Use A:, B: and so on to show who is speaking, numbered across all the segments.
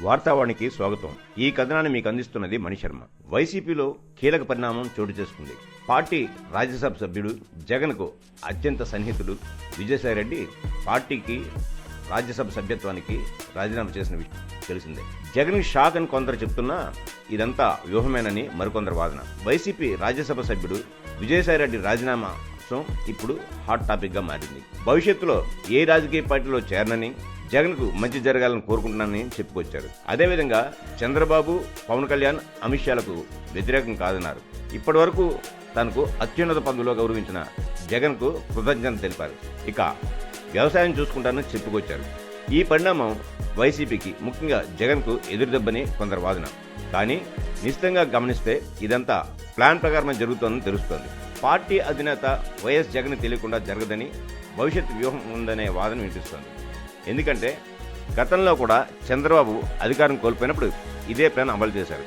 A: వార్తావాణికి స్వాగతం. ఈ కథనాన్ని మీకు అందిస్తున్నది మణిశర్మ. వైసీపీలో కీలక పరిణామం చోటు చేసుకుంది. పార్టీ రాజ్యసభ సభ్యుడు జగన్కు అత్యంత సన్నిహితుడు విజయసాయిరెడ్డి పార్టీకి రాజ్యసభ సభ్యత్వానికి రాజీనామా చేసిన విషయం తెలిసిందే. జగన్ షాక్ అని కొందరు చెప్తున్నా ఇదంతా వ్యూహమేనని మరికొందరు వాదన. వైసీపీ రాజ్యసభ సభ్యుడు విజయసాయిరెడ్డి రాజీనామా ఇప్పుడు హాట్ టాపిక్ గా మారింది. భవిష్యత్తులో ఏ రాజకీయ పార్టీలో చేరనని, జగన్కు మంచి జరగాలని కోరుకుంటున్నానని చెప్పుకొచ్చారు. అదేవిధంగా చంద్రబాబు, పవన్ కళ్యాణ్, అమిత్ షాలకు వ్యతిరేకం కాదన్నారు. ఇప్పటి వరకు తనకు అత్యున్నత పదవిలో గౌరవించిన జగన్కు కృతజ్ఞత తెలిపారు. ఇక వ్యవసాయం చూసుకుంటానని చెప్పుకొచ్చారు. ఈ పరిణామం వైసీపీకి, ముఖ్యంగా జగన్కు ఎదురుదెబ్బని కొందరు వాదన. కానీ నిశ్చితంగా గమనిస్తే ఇదంతా ప్లాన్ ప్రకారమే జరుగుతోందని తెలుస్తోంది. పార్టీ అధినేత వైఎస్ జగన్ తెలియకుండా జరగదని, భవిష్యత్ వ్యూహం ఉందనే వాదన వినిపిస్తోంది. ఎందుకంటే గతంలో కూడా చంద్రబాబు అధికారం కోల్పోయినప్పుడు ఇదే ప్లాన్ అమలు చేశారు.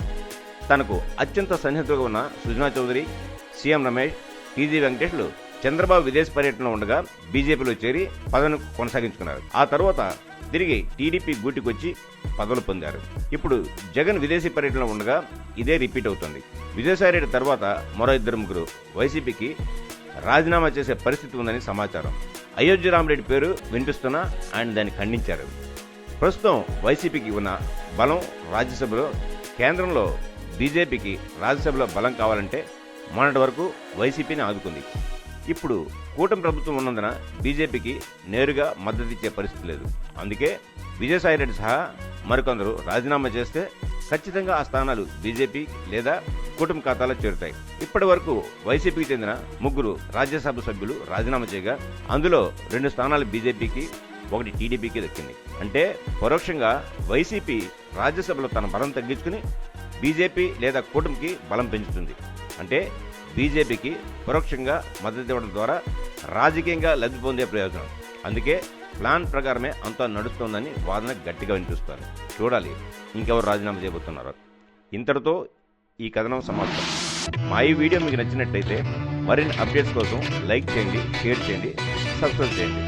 A: తనకు అత్యంత సన్నిహితులుగా ఉన్న సుజనా చౌదరి, సీఎం రమేష్, టీజీ వెంకటేష్లు చంద్రబాబు విదేశ పర్యటనలో ఉండగా బీజేపీలో చేరి పదవిని కొనసాగించుకున్నారు. ఆ తర్వాత తిరిగి టీడీపీ గూటికొచ్చి పదవులు పొందారు. ఇప్పుడు జగన్ విదేశీ పర్యటనలో ఉండగా ఇదే రిపీట్ అవుతుంది. విజయసాయిరెడ్డి తర్వాత మరో 2-3 వైసీపీకి రాజీనామా చేసే పరిస్థితి ఉందని సమాచారం. అయోధ్య రామరెడ్డి పేరు వినిపిస్తున్నా ఆయన దాన్ని ఖండించారు. ప్రస్తుతం వైసీపీకి ఉన్న బలం రాజ్యసభలో, కేంద్రంలో బీజేపీకి రాజ్యసభలో బలం కావాలంటే మొన్నటి వరకు వైసీపీని ఆదుకుంది. ఇప్పుడు కూటమి ప్రభుత్వం ఉన్నందున బీజేపీకి నేరుగా మద్దతిచ్చే పరిస్థితి లేదు. అందుకే విజయసాయిరెడ్డి సహా మరికొందరు రాజీనామా చేస్తే ఖచ్చితంగా ఆ స్థానాలు బీజేపీ లేదా కూటమి ఖాతాలో చేరుతాయి. ఇప్పటి వరకు వైసీపీకి చెందిన 3 రాజ్యసభ సభ్యులు రాజీనామా చేయగా అందులో 2 స్థానాలు బీజేపీకి, 1 టీడీపీకి దక్కింది. అంటే పరోక్షంగా వైసీపీ రాజ్యసభలో తన బలం తగ్గించుకుని బీజేపీ లేదా కూటమికి బలం పెంచుతుంది. అంటే బీజేపీకి పరోక్షంగా మద్దతు ఇవ్వడం ద్వారా రాజకీయంగా లబ్ధి పొందే ప్రయోజనం. అందుకే ప్లాన్ ప్రకారమే అంతా నడుస్తోందని వాదన గట్టిగా వినిపిస్తారు. చూడాలి ఇంకెవరు రాజీనామా చేయబోతున్నారో. ఇంతటితో ఈ కథనం సమాప్తం. మా ఈ వీడియో మీకు నచ్చినట్లయితే మరిన్ని అప్డేట్స్ కోసం లైక్ చేయండి, షేర్ చేయండి, సబ్స్క్రైబ్ చేయండి.